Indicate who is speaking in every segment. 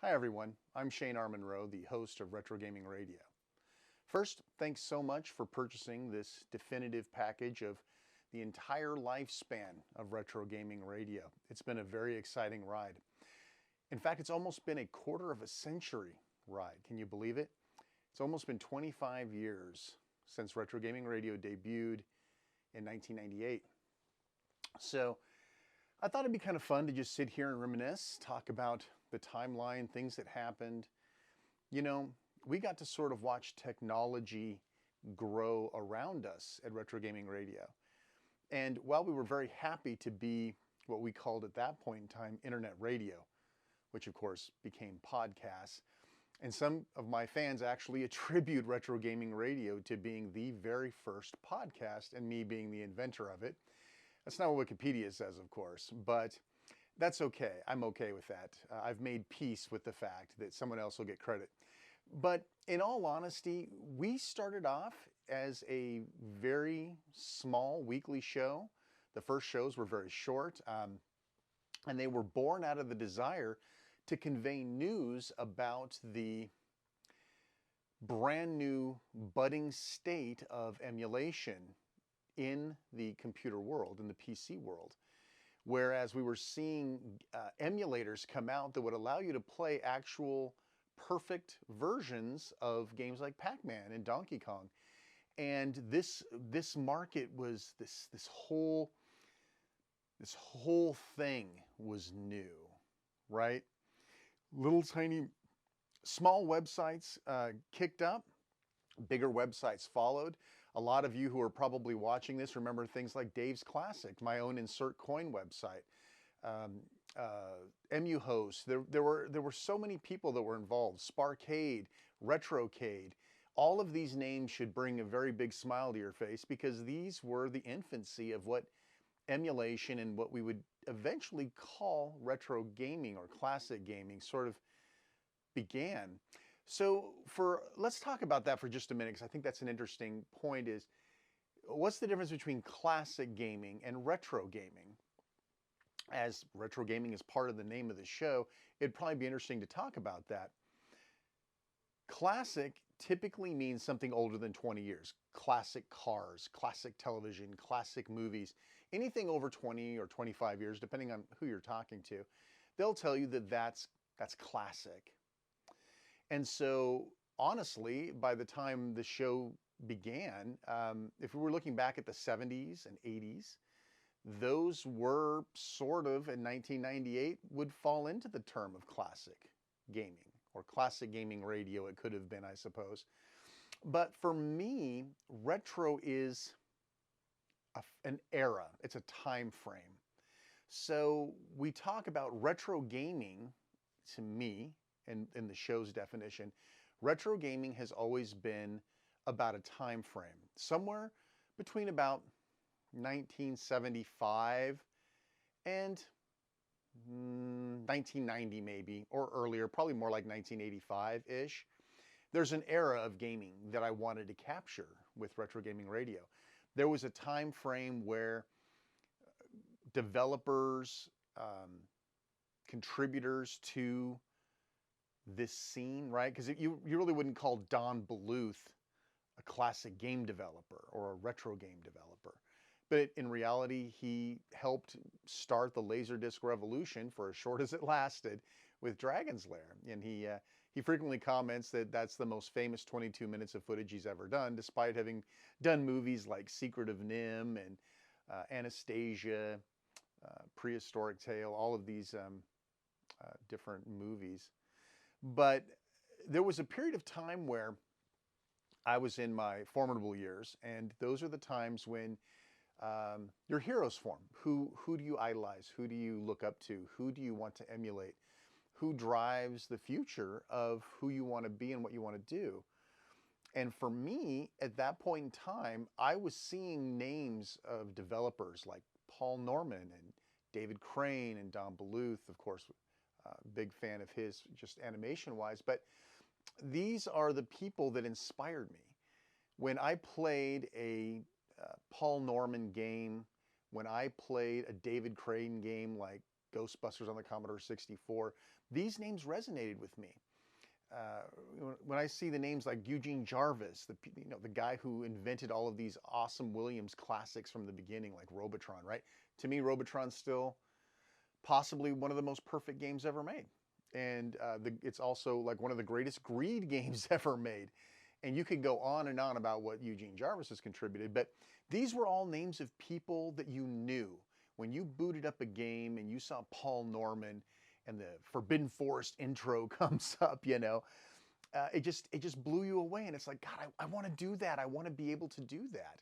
Speaker 1: Hi everyone, I'm Shane R. Monroe, the host of RetroGaming Radio. First, thanks so much for purchasing this definitive package of the entire lifespan of RetroGaming Radio. It's been a very exciting ride. In fact, it's almost been a quarter of a century ride. Can you believe it? It's almost been 25 years since RetroGaming Radio debuted in 1998. So I thought it'd be kind of fun to just sit here and reminisce, talk about the timeline, things that happened. You know, we got to sort of watch technology grow around us at RetroGaming Radio. And while we were very happy to be what we called at that point in time internet radio, which of course became podcasts, and some of my fans actually attribute RetroGaming Radio to being the very first podcast and me being the inventor of it. That's not what Wikipedia says, of course, but that's okay. I'm okay with that. I've made peace with the fact that someone else will get credit. But in all honesty, we started off as a very small weekly show. The first shows were very short, and they were born out of the desire to convey news about the brand new budding state of emulation in the computer world, in the PC world. Whereas we were seeing emulators come out that would allow you to play actual perfect versions of games like Pac-Man and Donkey Kong. And this market was, this whole thing was new, right? Little tiny, small websites kicked up. Bigger websites followed. A lot of you who are probably watching this remember things like Dave's Classic, my own insert coin website, EmuHost. There were so many people that were involved. Sparkade, Retrocade. All of these names should bring a very big smile to your face because these were the infancy of what emulation and what we would eventually call retro gaming or classic gaming sort of began. So let's talk about that for just a minute because I think that's an interesting point is, what's the difference between classic gaming and retro gaming? As retro gaming is part of the name of the show, it'd probably be interesting to talk about that. Classic typically means something older than 20 years. Classic cars, classic television, classic movies, anything over 20 or 25 years, depending on who you're talking to, they'll tell you that that's classic. And so, honestly, by the time the show began, if we were looking back at the 70s and 80s, those were sort of, in 1998, would fall into the term of classic gaming, or classic gaming radio it could have been, I suppose. But for me, retro is an era. It's a time frame. So we talk about retro gaming, to me, in the show's definition, retro gaming has always been about a time frame, somewhere between about 1975 and 1990 maybe, or earlier, probably more like 1985-ish. There's an era of gaming that I wanted to capture with RetroGaming Radio. There was a time frame where developers, contributors to this scene, right? Because you really wouldn't call Don Bluth a classic game developer or a retro game developer. But in reality, he helped start the Laserdisc revolution, for as short as it lasted, with Dragon's Lair. And he frequently comments that that's the most famous 22 minutes of footage he's ever done, despite having done movies like Secret of Nim and Anastasia, Prehistoric Tale, all of these different movies. But there was a period of time where I was in my formidable years, and those are the times when your heroes form. Who do you idolize? Who do you look up to? Who do you want to emulate? Who drives the future of who you want to be and what you want to do? And for me, at that point in time, I was seeing names of developers like Paul Norman and David Crane and Don Bluth, of course, big fan of his just animation-wise. But these are the people that inspired me. When I played a Paul Norman game, when I played a David Crane game like Ghostbusters on the Commodore 64, these names resonated with me. When I see the names like Eugene Jarvis, the guy who invented all of these awesome Williams classics from the beginning, like Robotron, right? To me, Robotron's still possibly one of the most perfect games ever made. And it's also like one of the greatest greed games ever made. And you could go on and on about what Eugene Jarvis has contributed, but these were all names of people that you knew. When you booted up a game and you saw Paul Norman and the Forbidden Forest intro comes up, you know, it just blew you away. And it's like, God, I want to do that. I want to be able to do that.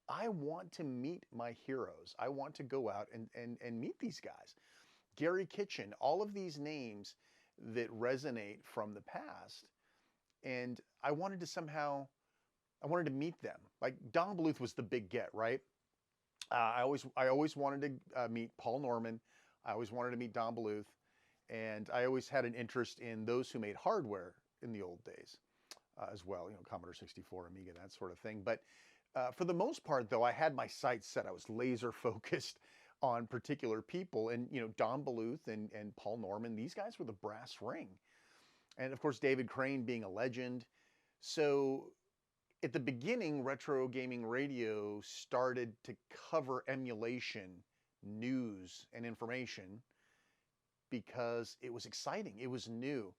Speaker 1: I want to meet my heroes. I want to go out and meet these guys. Gary Kitchen, all of these names that resonate from the past. And I wanted to meet them. Like Don Bluth was the big get, right? I always wanted to meet Paul Norman. I always wanted to meet Don Bluth. And I always had an interest in those who made hardware in the old days as well, you know, Commodore 64, Amiga, that sort of thing. But for the most part, though, I had my sights set. I was laser focused on particular people. And, you know, Don Bluth and Paul Norman, these guys were the brass ring. And of course, David Crane being a legend. So at the beginning, Retro Gaming Radio started to cover emulation, news, and information because it was exciting. It was new.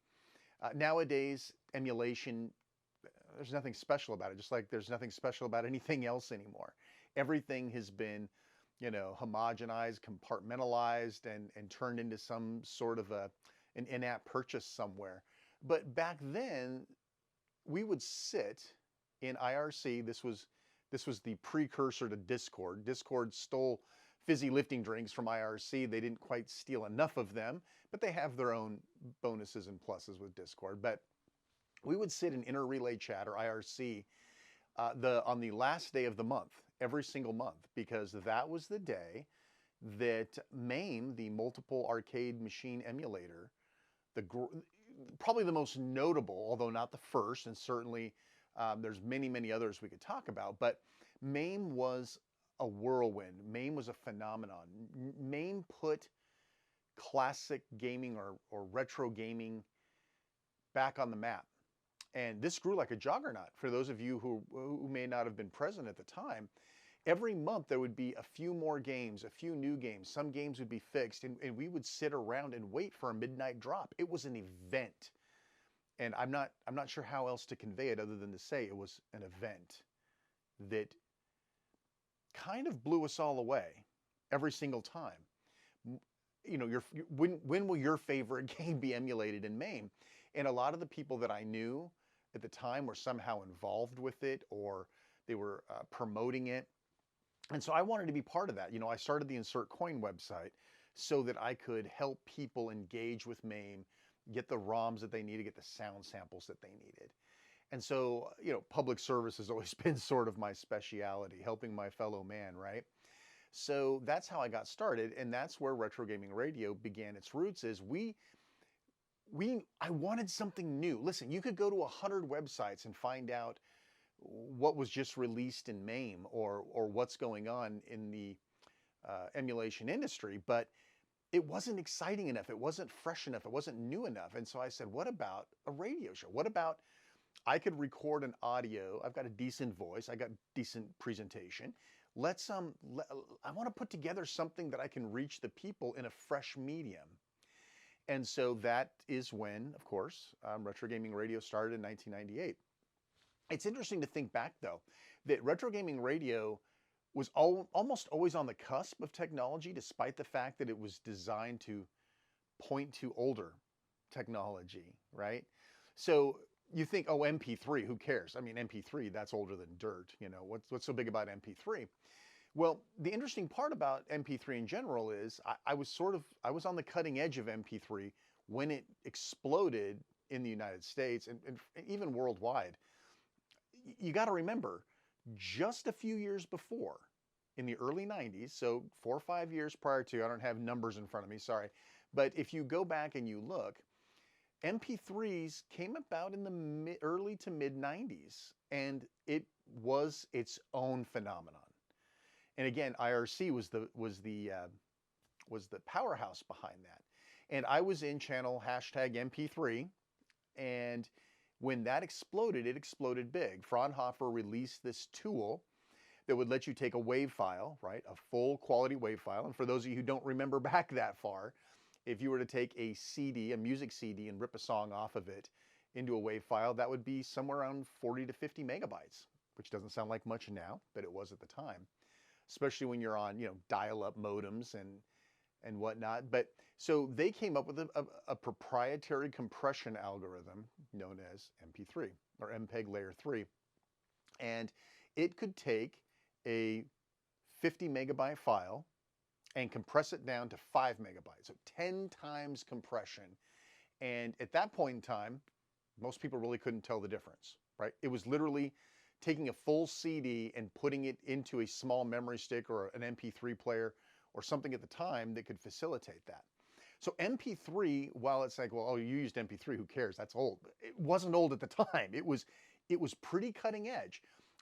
Speaker 1: Nowadays, emulation, there's nothing special about it, just like there's nothing special about anything else anymore. Everything has been, you know, homogenized, compartmentalized, and turned into some sort of an in-app purchase somewhere. But back then, we would sit in IRC. This was the precursor to Discord. Discord stole fizzy lifting drinks from IRC. They didn't quite steal enough of them, but they have their own bonuses and pluses with Discord. But we would sit in Inter-Relay Chat, or IRC, on the last day of the month, every single month, because that was the day that MAME, the multiple arcade machine emulator, probably the most notable, although not the first, and certainly there's many others we could talk about, but MAME was a whirlwind. MAME was a phenomenon. MAME put classic gaming or retro gaming back on the map. And this grew like a juggernaut. For those of you who may not have been present at the time, every month there would be a few more games, a few new games. Some games would be fixed, and we would sit around and wait for a midnight drop. It was an event. And I'm not sure how else to convey it other than to say it was an event that kind of blew us all away every single time. You know, when will your favorite game be emulated in MAME? And a lot of the people that I knew at the time were somehow involved with it, or they were promoting it. And so I wanted to be part of that. You know, I started the Insert Coin website so that I could help people engage with MAME, get the ROMs that they needed, get the sound samples that they needed. And so, you know, public service has always been sort of my speciality, helping my fellow man, right? So that's how I got started, and that's where Retro Gaming Radio began its roots. I wanted something new. Listen, you could go to 100 websites and find out what was just released in MAME or what's going on in the emulation industry, but it wasn't exciting enough. It wasn't fresh enough. It wasn't new enough. And so I said, what about a radio show? What about I could record an audio? I've got a decent voice. I got decent presentation. I want to put together something that I can reach the people in a fresh medium. And so that is when, of course, Retro Gaming Radio started in 1998. It's interesting to think back, though, that Retro Gaming Radio was almost always on the cusp of technology, despite the fact that it was designed to point to older technology, right? So you think, oh, MP3, who cares? I mean, MP3, that's older than dirt. You know, what's so big about MP3? Well, the interesting part about MP3 in general is I was on the cutting edge of MP3 when it exploded in the United States and even worldwide. You got to remember, just a few years before, in the early 90s, so 4 or 5 years prior to, I don't have numbers in front of me, sorry, but if you go back and you look, MP3s came about in the early to mid 90s, and it was its own phenomenon. And again, IRC was the powerhouse behind that. And I was in channel #MP3, and when that exploded, it exploded big. Fraunhofer released this tool that would let you take a WAV file, right, a full quality WAV file. And for those of you who don't remember back that far, if you were to take a CD, a music CD, and rip a song off of it into a WAV file, that would be somewhere around 40 to 50 megabytes, which doesn't sound like much now, but it was at the time, especially when you're on, dial-up modems and whatnot. But so they came up with a proprietary compression algorithm known as MP3 or MPEG Layer 3. And it could take a 50 megabyte file and compress it down to 5 megabytes, so 10 times compression. And at that point in time, most people really couldn't tell the difference, right? It was literally taking a full CD and putting it into a small memory stick or an MP3 player or something at the time that could facilitate that. So MP3, while it's like, well, oh, you used MP3, who cares? That's old. It wasn't old at the time. It was pretty cutting edge.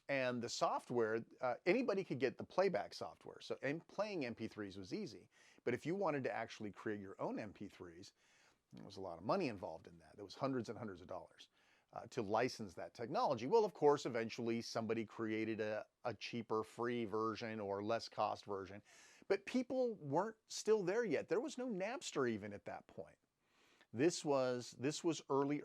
Speaker 1: And the software, anybody could get the playback software. So playing MP3s was easy. But if you wanted to actually create your own MP3s, there was a lot of money involved in that. There was hundreds and hundreds of dollars to license that technology. Well, of course, eventually somebody created a cheaper free version or less cost version. But people weren't still there yet. There was no Napster even at that point. This was early.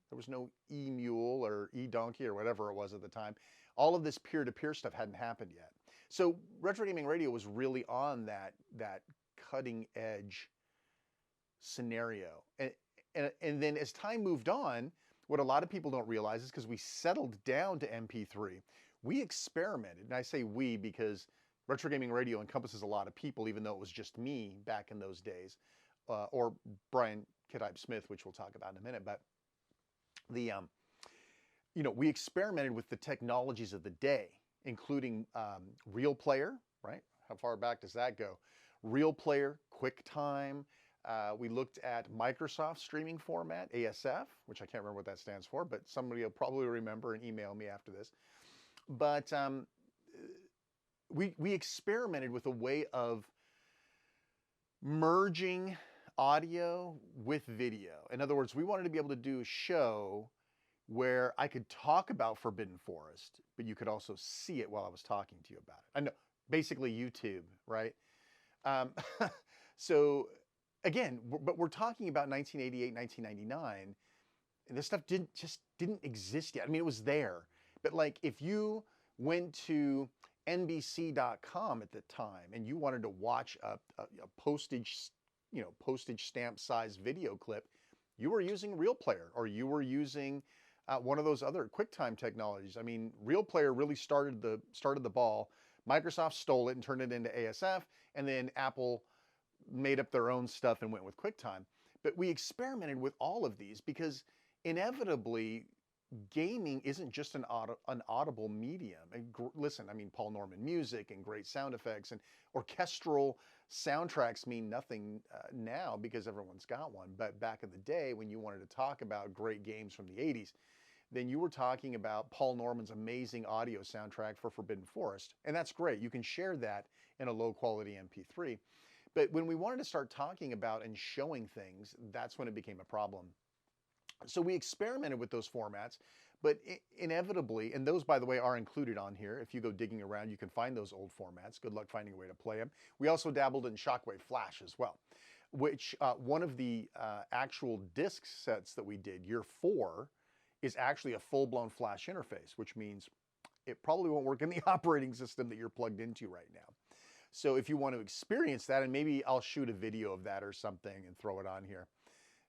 Speaker 1: There was no eMule or eDonkey or whatever it was at the time. All of this peer-to-peer stuff hadn't happened yet. So RetroGaming Radio was really on that cutting edge scenario. And then as time moved on, what a lot of people don't realize is because we settled down to MP3, we experimented. And I say we because RetroGaming Radio encompasses a lot of people, even though it was just me back in those days, or Brian Kidhype-Smith, which we'll talk about in a minute. But we experimented with the technologies of the day, including Real Player, right? How far back does that go? Real Player, QuickTime. We looked at Microsoft streaming format, ASF, which I can't remember what that stands for, but somebody will probably remember and email me after this. But we experimented with a way of merging audio with video. In other words, we wanted to be able to do a show where I could talk about Forbidden Forest, but you could also see it while I was talking to you about it. I know, basically YouTube, right? So again, but we're talking about 1988, 1999, and this stuff didn't exist yet. I mean, it was there, but like if you went to NBC.com at the time and you wanted to watch a postage stamp size video clip, you were using Real Player or you were using one of those other QuickTime technologies. I mean, Real Player really started the ball. Microsoft stole it and turned it into ASF, and then Apple made up their own stuff and went with QuickTime. But we experimented with all of these because inevitably gaming isn't just an audible medium. And listen, I mean, Paul Norman music and great sound effects and orchestral soundtracks mean nothing now because everyone's got one. But back in the day when you wanted to talk about great games from the 80s, then you were talking about Paul Norman's amazing audio soundtrack for Forbidden Forest. And that's great. You can share that in a low quality MP3. But when we wanted to start talking about and showing things, that's when it became a problem. So we experimented with those formats, but inevitably, and those, by the way, are included on here. If you go digging around, you can find those old formats. Good luck finding a way to play them. We also dabbled in Shockwave Flash as well, which one of the actual disc sets that we did, year 4, is actually a full-blown Flash interface, which means it probably won't work in the operating system that you're plugged into right now. So if you want to experience that, and maybe I'll shoot a video of that or something and throw it on here.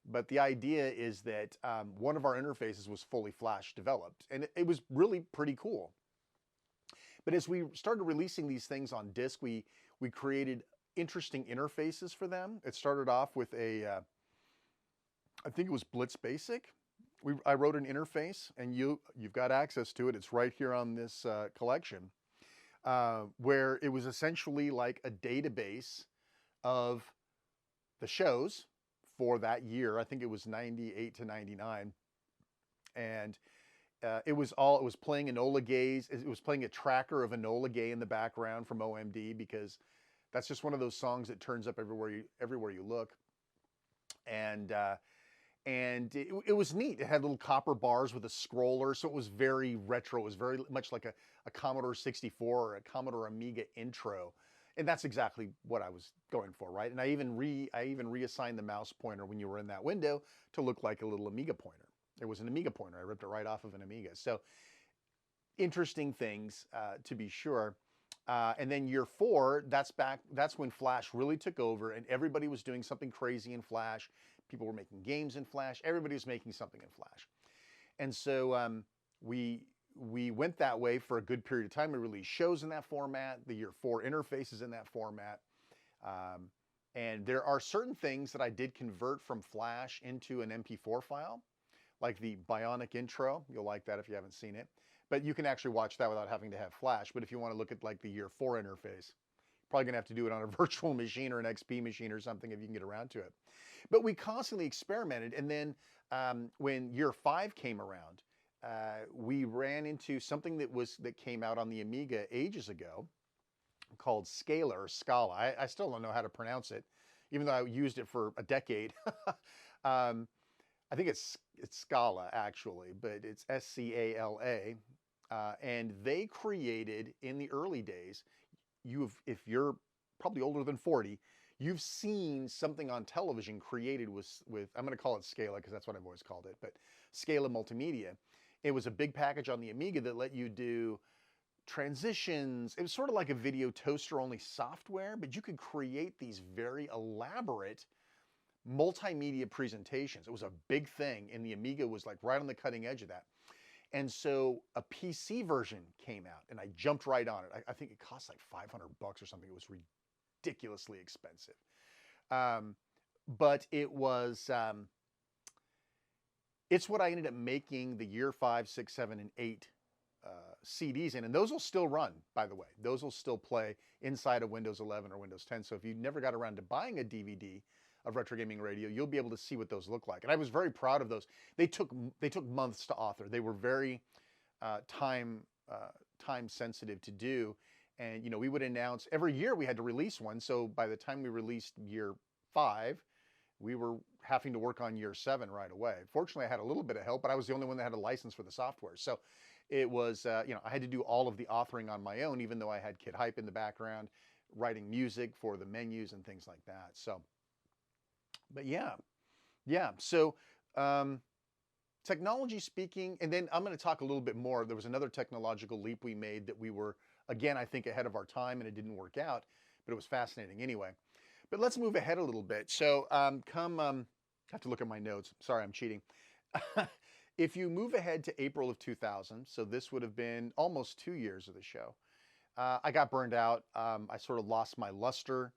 Speaker 1: But the idea is that one of our interfaces was fully Flash developed, and it was really pretty cool. But as we started releasing these things on disk, we created interesting interfaces for them. It started off with I think it was Blitz Basic. I wrote an interface, and you've got access to it. It's right here on this collection, where it was essentially like a database of the shows for that year. I think it was 98 to 99. And it was playing Enola Gay's, it was playing a tracker of Enola Gay in the background from OMD, because that's just one of those songs that turns up everywhere you look. and it was neat. It had little copper bars with a scroller, so it was very retro. It was very much like a Commodore 64 or a Commodore Amiga intro, and that's exactly what I was going for, right? And I even reassigned the mouse pointer when you were in that window to look like a little Amiga pointer. It was an Amiga pointer. I ripped it right off of an Amiga. So interesting things to be sure. And then year 4, that's when Flash really took over, and everybody was doing something crazy in Flash. People were making games in Flash. Everybody was making something in Flash. And so we went that way for a good period of time. We released shows in that format, the year 4 interfaces in that format. And there are certain things that I did convert from Flash into an MP4 file, like the Bionic intro. You'll like that if you haven't seen it. But you can actually watch that without having to have Flash. But if you want to look at like the year 4 interface, probably going to have to do it on a virtual machine or an XP machine or something if you can get around to it. But we constantly experimented. And then when year 5 came around, we ran into something that came out on the Amiga ages ago called Scala or Scala. I still don't know how to pronounce it, even though I used it for a decade. I think it's Scala actually, but it's Scala. And they created in the early days, if you're probably older than 40, you've seen something on television created with I'm going to call it Scala because that's what I've always called it, but Scala Multimedia. It was a big package on the Amiga that let you do transitions. It was sort of like a video toaster, only software, but you could create these very elaborate multimedia presentations. It was a big thing, and the Amiga was like right on the cutting edge of that. And so a PC version came out, and I jumped right on it. I think it cost like $500 or something. It was ridiculously expensive. But it was, it's what I ended up making the year 5, 6, 7, and 8 CDs in. And those will still run, by the way. Those will still play inside of Windows 11 or Windows 10. So if you never got around to buying a DVD of RetroGaming Radio, you'll be able to see what those look like. And I was very proud of those. They took months to author. They were very time sensitive to do. And you know, we would announce every year we had to release one. So by the time we released year 5, we were having to work on year 7 right away. Fortunately, I had a little bit of help, but I was the only one that had a license for the software. So it was, you know, I had to do all of the authoring on my own, even though I had Kid Hype in the background, writing music for the menus and things like that. So, but yeah. So technology speaking, and then I'm going to talk a little bit more. There was another technological leap we made that we were, again, I think ahead of our time, and it didn't work out, but it was fascinating anyway. But let's move ahead a little bit. So I have to look at my notes. Sorry, I'm cheating. If you move ahead to April of 2000, so this would have been almost 2 years of the show, I got burned out. I sort of lost my luster,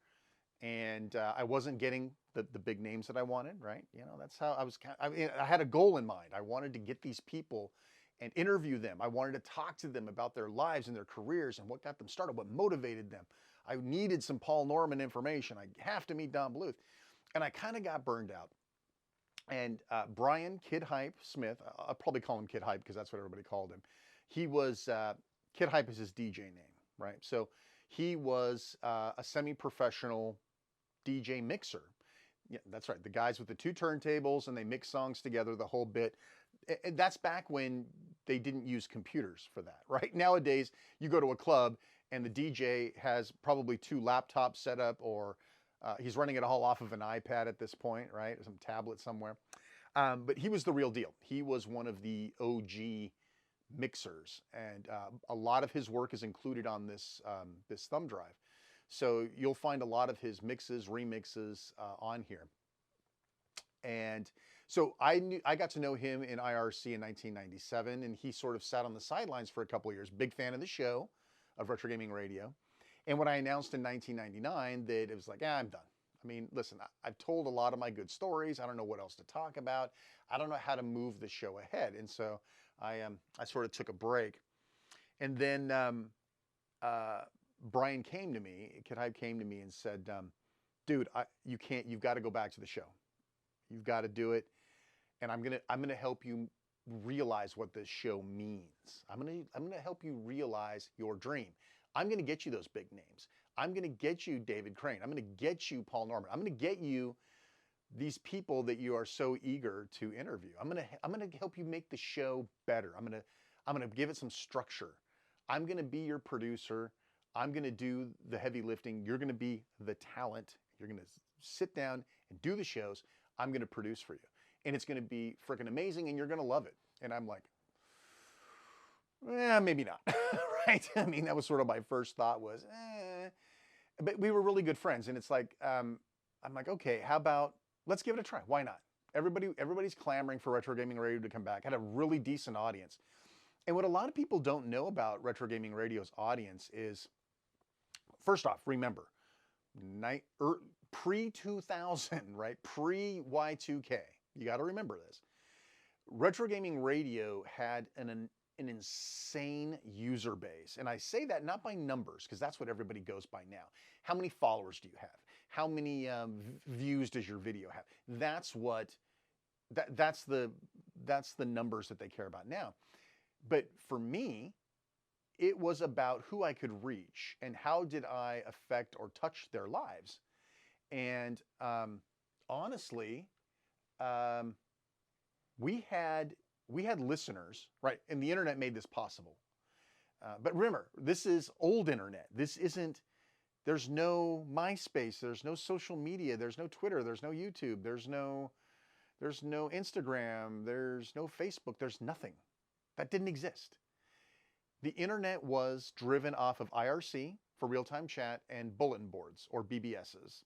Speaker 1: and I wasn't getting the big names that I wanted, right? You know, that's how I was. I had a goal in mind. I wanted to get these people and interview them. I wanted to talk to them about their lives and their careers and what got them started, what motivated them. I needed some Paul Norman information. I have to meet Don Bluth. And I kind of got burned out. And Brian Kid Hype Smith, I'll probably call him Kid Hype because that's what everybody called him. He was, Kid Hype is his DJ name, right? So he was a semi-professional DJ mixer. Yeah, that's right. The guys with the 2 turntables, and they mix songs together, the whole bit. And that's back when they didn't use computers for that, right? Nowadays, you go to a club and the DJ has probably 2 laptops set up, or he's running it all off of an iPad at this point, right? Or some tablet somewhere. But he was the real deal. He was one of the OG mixers, and a lot of his work is included on this thumb drive. So you'll find a lot of his mixes, remixes on here. And so I got to know him in IRC in 1997, and he sort of sat on the sidelines for a couple of years. Big fan of the show, of RetroGaming Radio. And when I announced in 1999 that it was like, I'm done. I mean, listen, I've told a lot of my good stories. I don't know what else to talk about. I don't know how to move the show ahead. And so I sort of took a break. And then Brian came to me, Kid Hype came to me and said, dude, you've got to go back to the show. You've got to do it. And I'm gonna help you realize what this show means. I'm gonna help you realize your dream. I'm gonna get you those big names. I'm gonna get you David Crane. I'm gonna get you Paul Norman. I'm gonna get you these people that you are so eager to interview. I'm gonna help you make the show better. I'm gonna give it some structure. I'm gonna be your producer. I'm gonna do the heavy lifting. You're gonna be the talent. You're gonna sit down and do the shows. I'm gonna produce for you, and it's gonna be freaking amazing, and you're gonna love it. And I'm like, maybe not, right? I mean, that was sort of my first thought was, but we were really good friends, and it's like, I'm like, okay, how about let's give it a try? Why not? Everybody's clamoring for Retro Gaming Radio to come back. Had a really decent audience, and what a lot of people don't know about Retro Gaming Radio's audience is, first off, remember, pre-2000, right? Pre-Y2K. You got to remember this. Retro Gaming Radio had an insane user base. And I say that not by numbers, because that's what everybody goes by now. How many followers do you have? How many views does your video have? That's the numbers that they care about now. But for me, it was about who I could reach and how did I affect or touch their lives. And honestly, we had listeners, right? And the internet made this possible. But remember, this is old internet. This isn't, there's no MySpace, there's no social media, there's no Twitter, there's no YouTube, there's no Instagram, there's no Facebook, there's nothing. That didn't exist. The internet was driven off of IRC for real-time chat and bulletin boards, or BBSs,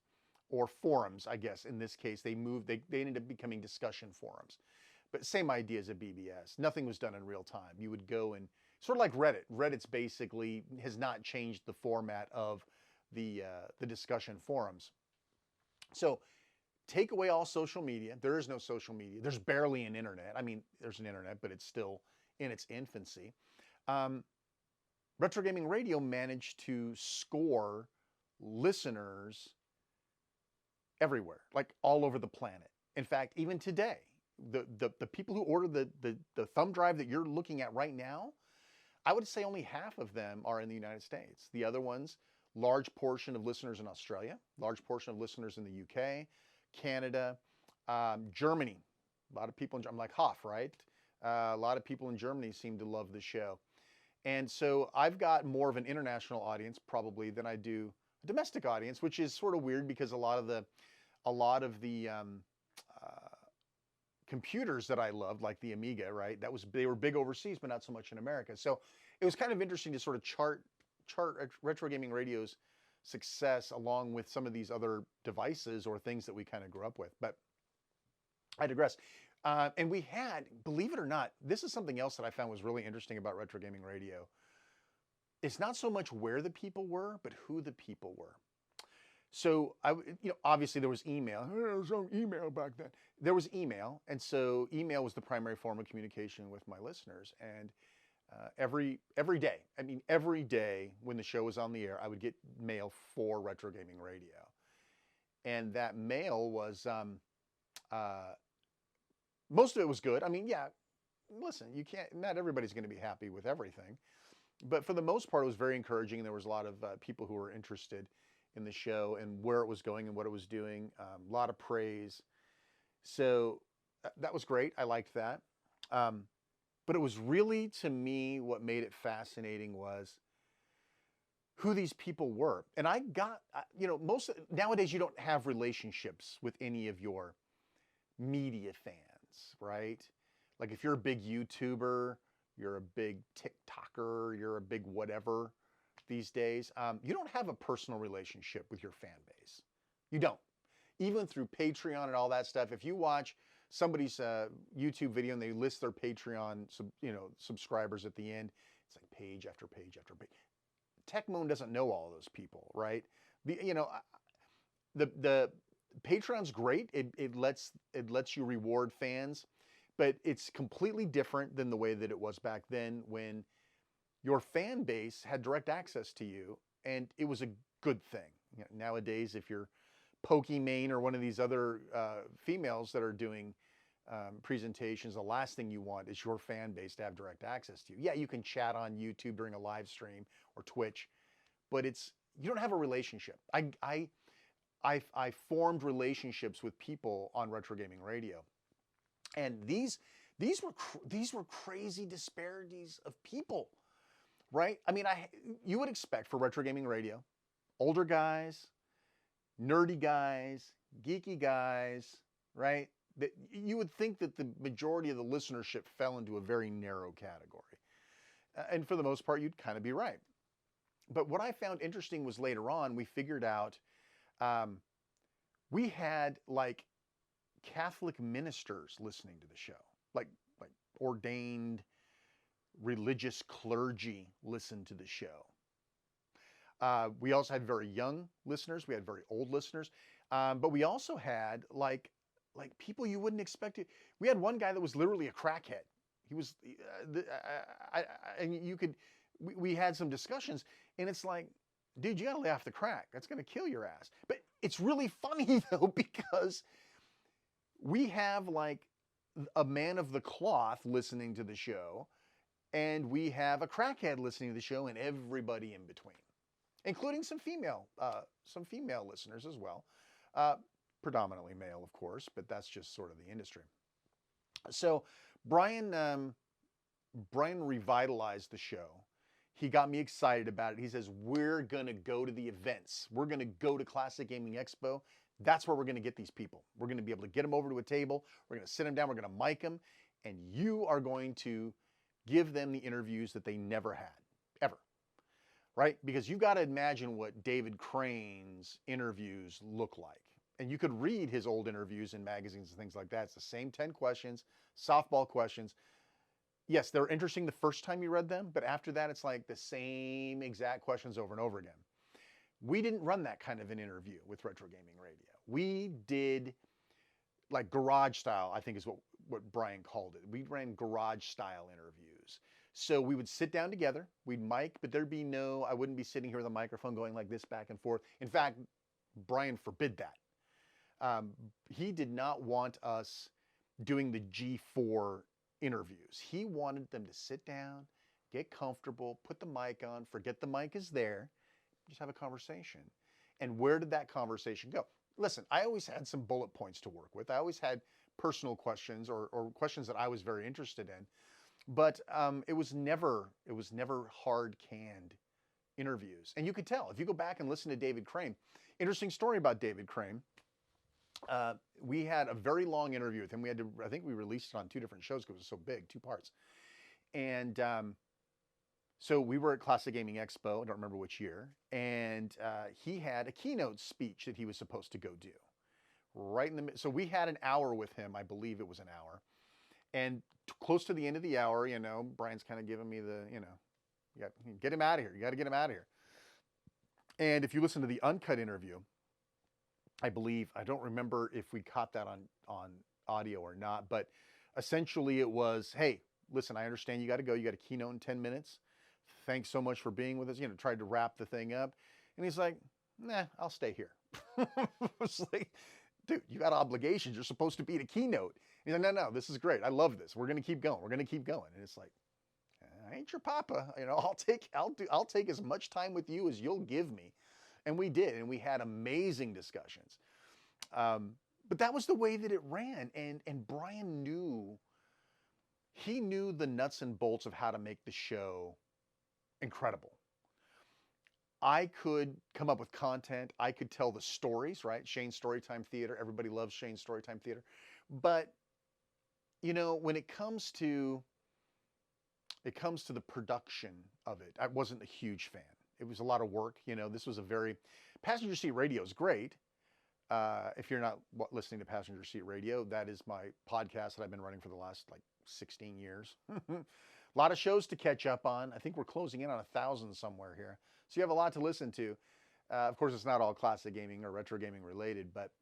Speaker 1: or forums, I guess. In this case, they ended up becoming discussion forums. But same idea as a BBS. Nothing was done in real time. You would go and, sort of like Reddit. Reddit's basically has not changed the format of the discussion forums. So take away all social media. There is no social media. There's barely an internet. I mean, there's an internet, but it's still in its infancy. Retro Gaming Radio managed to score listeners everywhere, like all over the planet. In fact, even today, the people who order the thumb drive that you're looking at right now, I would say only half of them are in the United States. The other ones, large portion of listeners in Australia, large portion of listeners in the UK, Canada, Germany. A lot of people I'm like Hoff, right? A lot of people in Germany seem to love the show. And so I've got more of an international audience probably than I do a domestic audience, which is sort of weird because a lot of the computers that I loved, like the Amiga, right? They were big overseas, but not so much in America. So it was kind of interesting to sort of chart Retro Gaming Radio's success along with some of these other devices or things that we kind of grew up with. But I digress. And we had, believe it or not, this is something else that I found was really interesting about Retro Gaming Radio. It's not so much where the people were, but who the people were. So obviously there was email. There was no email back then. There was email, and so email was the primary form of communication with my listeners. And every day when the show was on the air, I would get mail for Retro Gaming Radio, and that mail was most of it was good. I mean, yeah, listen, not everybody's going to be happy with everything, but for the most part, it was very encouraging. There was a lot of people who were interested in the show and where it was going and what it was doing. A lot of praise. So that was great. I liked that. But it was really, to me, what made it fascinating was who these people were. And I got, nowadays you don't have relationships with any of your media fans, right? Like if you're a big YouTuber, you're a big TikToker, you're a big whatever these days, you don't have a personal relationship with your fan base. You don't. Even through Patreon and all that stuff, if you watch somebody's YouTube video and they list their Patreon subscribers at the end, it's like page after page after page. TechMoan doesn't know all those people, right? The Patreon's great. It lets you reward fans, but it's completely different than the way that it was back then when your fan base had direct access to you, and it was a good thing. Nowadays, if you're Pokimane or one of these other females that are doing presentations, the last thing you want is your fan base to have direct access to you. Yeah, you can chat on YouTube during a live stream or Twitch, but you don't have a relationship. I formed relationships with people on Retro Gaming Radio, and these were crazy disparities of people, right? I mean, you would expect for Retro Gaming Radio, older guys, nerdy guys, geeky guys, right? That you would think that the majority of the listenership fell into a very narrow category. And for the most part, you'd kind of be right. But what I found interesting was later on, we figured out we had like Catholic ministers listening to the show, like ordained religious clergy listen to the show. We also had very young listeners. We had very old listeners. But we also had like people you wouldn't expect to. We had one guy that was literally a crackhead. He was, and you could, we had some discussions, and it's like, dude, you gotta lay off the crack. That's gonna kill your ass. But it's really funny though, because we have like a man of the cloth listening to the show, and we have a crackhead listening to the show, and everybody in between, including some female listeners as well. Predominantly male, of course, but that's just sort of the industry. So Brian revitalized the show. He got me excited about it. He says, we're going to go to the events. We're going to go to Classic Gaming Expo. That's where we're going to get these people. We're going to be able to get them over to a table. We're going to sit them down. We're going to mic them. And you are going to give them the interviews that they never had, ever. Right? Because you got to imagine what David Crane's interviews look like. And you could read his old interviews in magazines and things like that. It's the same 10 questions, softball questions. Yes, they're interesting the first time you read them, but after that, it's like the same exact questions over and over again. We didn't run that kind of an interview with Retro Gaming Radio. We did like garage style, I think is what Brian called it. We ran garage style interviews. So we would sit down together, we'd mic, but there'd be I wouldn't be sitting here with a microphone going like this back and forth. In fact, Brian forbid that. He did not want us doing the G4 interviews. He wanted them to sit down, get comfortable, put the mic on, forget the mic is there, just have a conversation. And where did that conversation go? Listen, I always had some bullet points to work with. I always had personal questions or questions that I was very interested in, but it was never hard-canned interviews. And you could tell if you go back and listen to David Crane. Interesting story about David Crane. We had a very long interview with him. I think we released it on 2 different shows because it was so big, 2 parts. And so we were at Classic Gaming Expo, I don't remember which year, and he had a keynote speech that he was supposed to go do. So we had an hour with him, I believe it was an hour. And close to the end of the hour, Brian's kind of giving me the, you got get him out of here. You got to get him out of here. And if you listen to the uncut interview, I believe, I don't remember if we caught that on audio or not, but essentially it was, hey, listen, I understand you got to go. You got a keynote in 10 minutes. Thanks so much for being with us. Tried to wrap the thing up. And he's like, nah, I'll stay here. It's like, dude, you got obligations. You're supposed to be at a keynote. He's like, no, this is great. I love this. We're going to keep going. We're going to keep going. And it's like, I ain't your papa. I'll take as much time with you as you'll give me. And we did, and we had amazing discussions. But that was the way that it ran, and Brian knew the nuts and bolts of how to make the show incredible. I could come up with content. I could tell the stories, right? Shane's Storytime Theater. Everybody loves Shane's Storytime Theater. But, when it comes to the production of it, I wasn't a huge fan. It was a lot of work. This was Passenger Seat Radio is great. If you're not listening to Passenger Seat Radio, that is my podcast that I've been running for the last 16 years. A lot of shows to catch up on. I think we're closing in on 1,000 somewhere here. So you have a lot to listen to. Of course, it's not all classic gaming or retro gaming related, but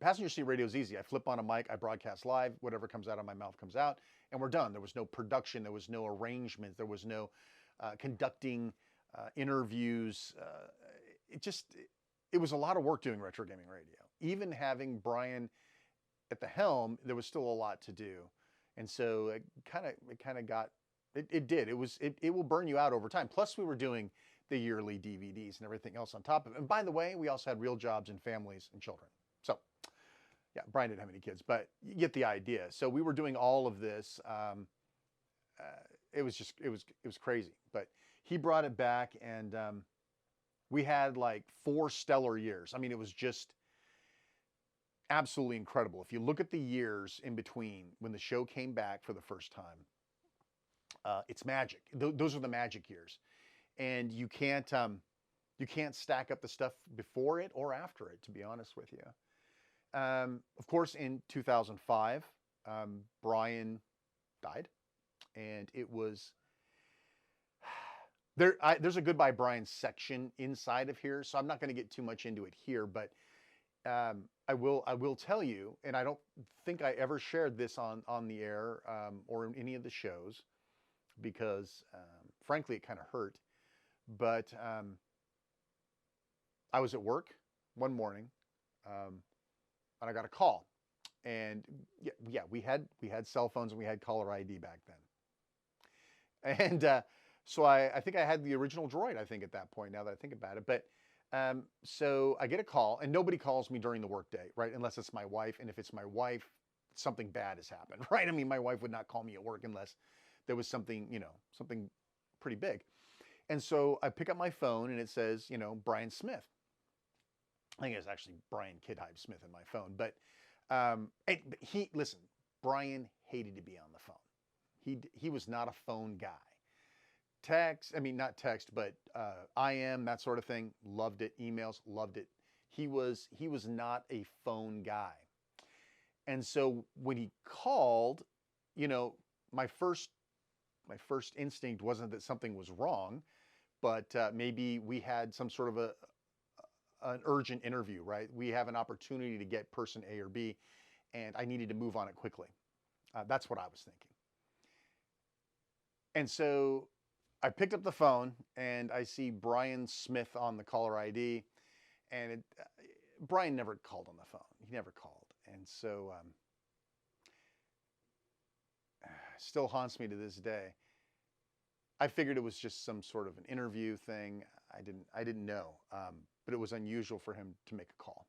Speaker 1: Passenger Seat Radio is easy. I flip on a mic, I broadcast live, whatever comes out of my mouth comes out, and we're done. There was no production, there was no arrangement, there was no conducting interviews. It was a lot of work doing Retro Gaming Radio. Even having Brian at the helm, there was still a lot to do. And so it will burn you out over time. Plus we were doing the yearly DVDs and everything else on top of it. And by the way, we also had real jobs and families and children. So yeah, Brian didn't have any kids, but you get the idea. So we were doing all of this. It was crazy, but he brought it back, and we had like 4 stellar years. I mean, it was just absolutely incredible. If you look at the years in between when the show came back for the first time, it's magic. Those are the magic years, and you can't stack up the stuff before it or after it, to be honest with you. Of course, in 2005, Brian died, and it was there's a Goodbye Brian section inside of here, so I'm not going to get too much into it here, but I will tell you, and I don't think I ever shared this on the air or in any of the shows, because frankly it kind of hurt. But I was at work one morning, and I got a call, and yeah, we had cell phones and we had caller ID back then, and so I think I had the original Droid, I think, at that point, now that I think about it. But so I get a call, and nobody calls me during the workday, right? Unless it's my wife. And if it's my wife, something bad has happened, right? I mean, my wife would not call me at work unless there was something, something pretty big. And so I pick up my phone, and it says, Brian Smith. I think it's actually Brian Kidhive Smith in my phone. But listen, Brian hated to be on the phone. He was not a phone guy. Not text, but IM, that sort of thing, loved it. Emails, loved it. He was not a phone guy. And so when he called, my first instinct wasn't that something was wrong, but maybe we had some sort of an urgent interview, right? We have an opportunity to get person A or B, and I needed to move on it quickly. That's what I was thinking. And so I picked up the phone, and I see Brian Smith on the caller ID, and Brian never called on the phone. He never called. And so still haunts me to this day. I figured it was just some sort of an interview thing. I didn't know, but it was unusual for him to make a call.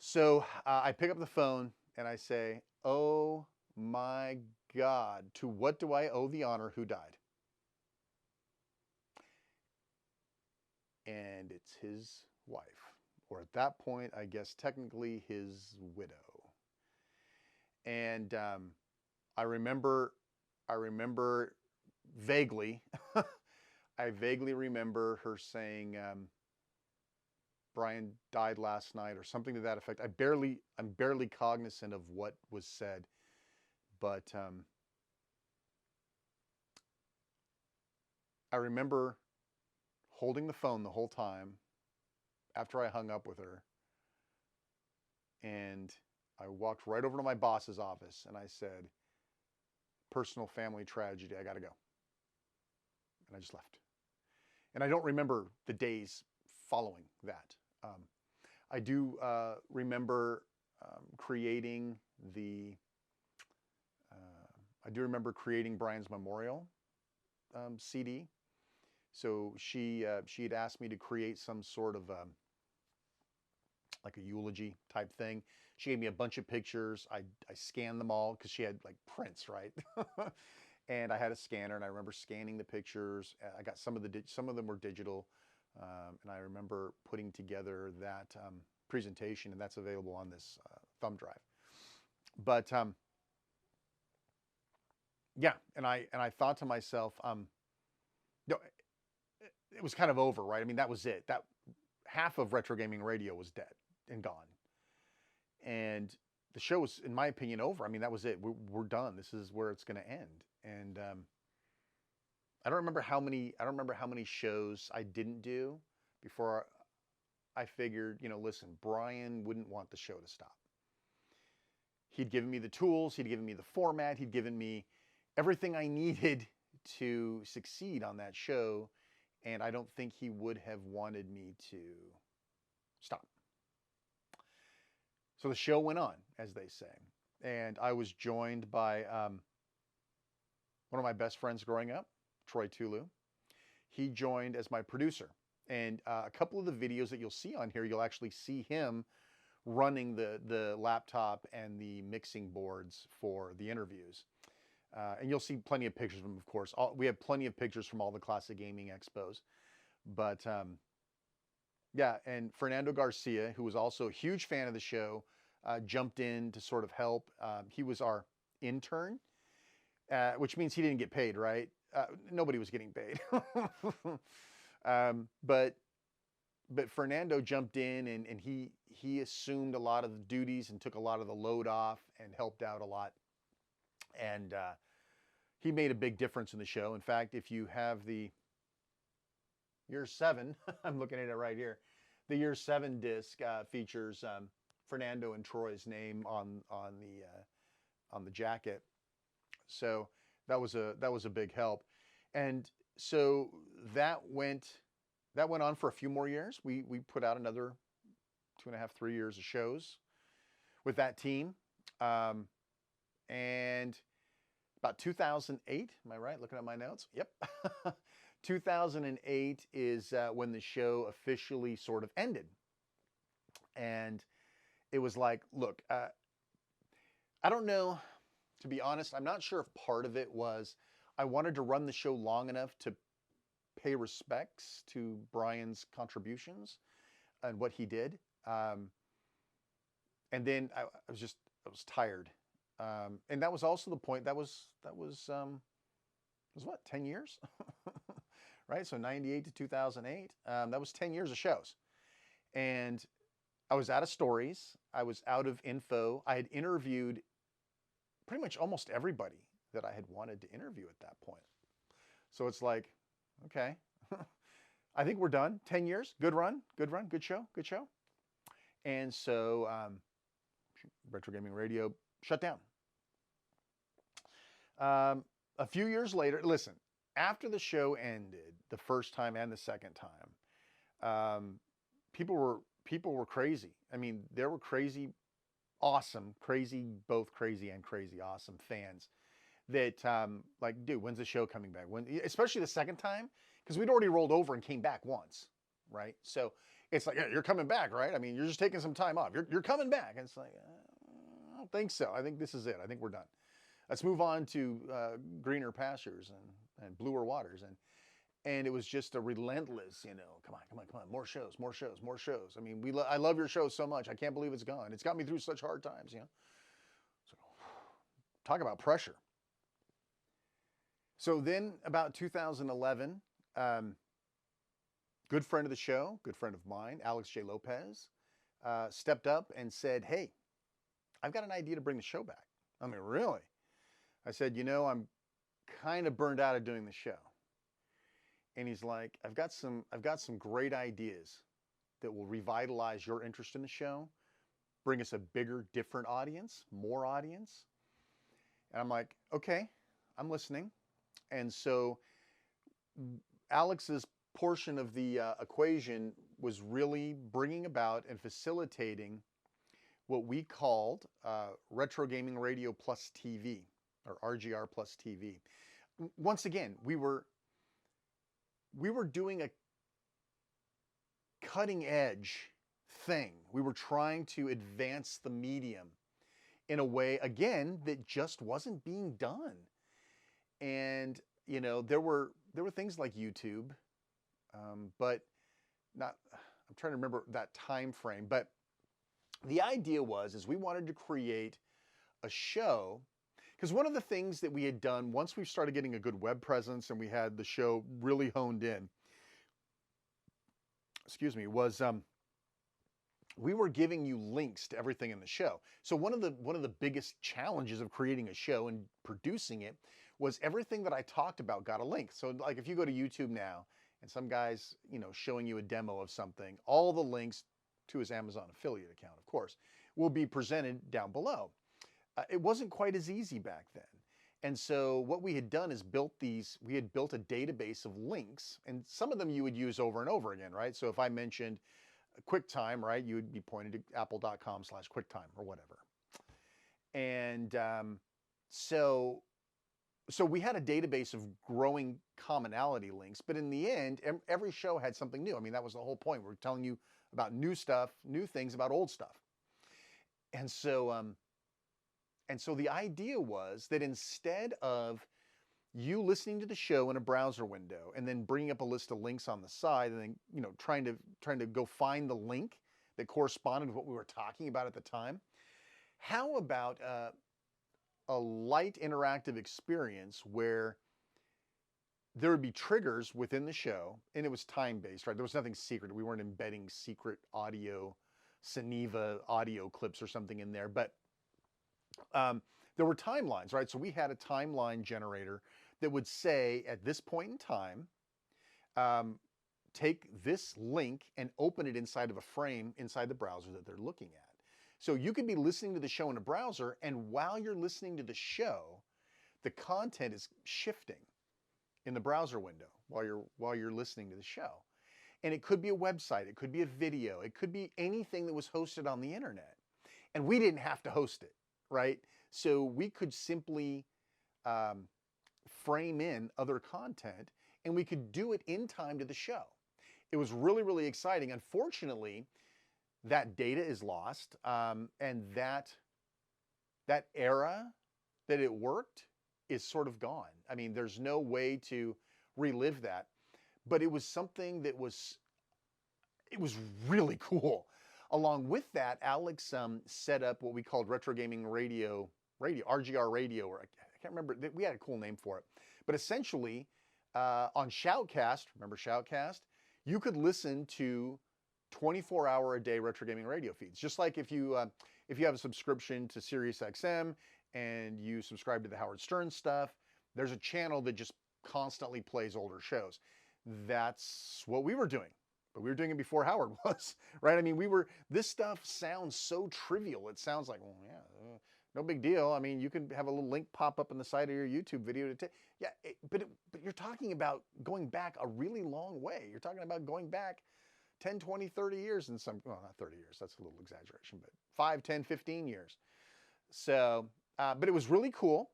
Speaker 1: So I pick up the phone, and I say, "Oh my God, to what do I owe the honor? Who died?" And it's his wife, or at that point, I guess technically his widow. And I remember vaguely, I vaguely remember her saying, Brian died last night, or something to that effect. I'm barely cognizant of what was said, but I remember holding the phone the whole time after I hung up with her, and I walked right over to my boss's office, and I said, "Personal family tragedy, I gotta go." And I just left. And I don't remember the days following that. I do remember creating Brian's memorial CD. So she had asked me to create some sort of like a eulogy type thing. She gave me a bunch of pictures. I scanned them all, because she had like prints, right? And I had a scanner, and I remember scanning the pictures. I got some of them were digital, and I remember putting together that presentation, and that's available on this thumb drive. But yeah, and I thought to myself, it was kind of over, right? I mean, that was it. That half of Retro Gaming Radio was dead and gone, and the show was, in my opinion, over. I mean, that was it. We're done. This is where it's going to end. And I don't remember how many shows I didn't do before I figured, listen, Brian wouldn't want the show to stop. He'd given me the tools. He'd given me the format. He'd given me everything I needed to succeed on that show. And I don't think he would have wanted me to stop. So the show went on, as they say. And I was joined by one of my best friends growing up, Troy Tulu. he joined as my producer. And a couple of the videos that you'll see on here, you'll actually see him running the laptop and the mixing boards for the interviews. And you'll see plenty of pictures of him, of course. We have plenty of pictures from all the classic gaming expos. But yeah, and Fernando Garcia, who was also a huge fan of the show, jumped in to sort of help. He was our intern, which means he didn't get paid, right? Nobody was getting paid. But Fernando jumped in and he assumed a lot of the duties and took a lot of the load off and helped out a lot. And he made a big difference in the show. In fact, if you have the year 7, I'm looking at it right here, the year 7 disc features Fernando and Troy's name on the jacket. So that was a big help. And so that went on for a few more years. We put out another 2.5, 3 years of shows with that team. And about 2008, am I right? Looking at my notes? Yep. 2008 is when the show officially sort of ended. And it was like, look, I don't know, to be honest, I'm not sure if part of it was I wanted to run the show long enough to pay respects to Brian's contributions and what he did. And then I was tired. And that was also the point. That was what, 10 years? Right? So 98 to 2008. That was 10 years of shows. And I was out of stories. I was out of info. I had interviewed pretty much almost everybody that I had wanted to interview at that point. So it's like, okay, I think we're done. 10 years, good run, good show. And so RetroGaming Radio shut down. A few years later, listen, after the show ended, the first time and the second time, people were crazy. I mean, there were crazy, awesome, both crazy and crazy awesome fans that like, dude, when's the show coming back? Especially the second time, because we'd already rolled over and came back once, right? So it's like, yeah, you're coming back, right? I mean, you're just taking some time off. You're coming back. And it's like, I don't think so. I think this is it. I think we're done. Let's move on to greener pastures and bluer waters. And it was just a relentless, come on, more shows. I mean, I love your show so much. I can't believe it's gone. It's got me through such hard times, So, talk about pressure. So then about 2011, good friend of the show, good friend of mine, Alex J. Lopez, stepped up and said, hey, I've got an idea to bring the show back. I mean, really? I said, I'm kind of burned out of doing the show. And he's like, I've got some great ideas that will revitalize your interest in the show, bring us a bigger, different audience, more audience. And I'm like, okay, I'm listening. And so Alex's portion of the equation was really bringing about and facilitating what we called RetroGaming Radio Plus TV, or RGR Plus TV. Once again, we were doing a cutting edge thing. We were trying to advance the medium in a way, again, that just wasn't being done. And, there were things like YouTube, but not, I'm trying to remember that time frame. But the idea is we wanted to create a show, because one of the things that we had done once we started getting a good web presence and we had the show really honed in, was we were giving you links to everything in the show. So one of the biggest challenges of creating a show and producing it was everything that I talked about got a link. So like if you go to YouTube now and some guy's, showing you a demo of something, all the links to his Amazon affiliate account, of course, will be presented down below. It wasn't quite as easy back then. And so what we had done is we had built a database of links, and some of them you would use over and over again, right? So if I mentioned QuickTime, right, you would be pointed to apple.com/QuickTime or whatever. And so So we had a database of growing commonality links, but in the end, every show had something new. I mean, that was the whole point. We're telling you about new stuff, new things about old stuff. And so the idea was that instead of you listening to the show in a browser window and then bringing up a list of links on the side and then, you know, trying to go find the link that corresponded with what we were talking about at the time, how about a light interactive experience where there would be triggers within the show, and it was time-based, right? There was nothing secret. We weren't embedding secret audio, Geneva audio clips or something in there, but there were timelines, right? So we had a timeline generator that would say, at this point in time, take this link and open it inside of a frame inside the browser that they're looking at. So you could be listening to the show in a browser, and while you're listening to the show, the content is shifting in the browser window while you're listening to the show. And it could be a website, it could be a video, it could be anything that was hosted on the internet. And we didn't have to host it, right? So we could simply frame in other content, and we could do it in time to the show. It was really, really exciting. Unfortunately, that data is lost, and that era that it worked is sort of gone. I mean, there's no way to relive that, but it was something that was really cool. Along with that, Alex set up what we called RetroGaming Radio, RGR Radio, or I can't remember, we had a cool name for it. But essentially, on Shoutcast, remember Shoutcast? You could listen to 24-hour-a-day RetroGaming radio feeds. Just like if you have a subscription to SiriusXM and you subscribe to the Howard Stern stuff, there's a channel that just constantly plays older shows. That's what we were doing. But we were doing it before Howard was, right? I mean, this stuff sounds so trivial. It sounds like, well, yeah, no big deal. I mean, you can have a little link pop up on the side of your YouTube video but you're talking about going back a really long way. You're talking about going back 10, 20, 30 years in some, well, not 30 years, that's a little exaggeration, but 5, 10, 15 years. So, but it was really cool,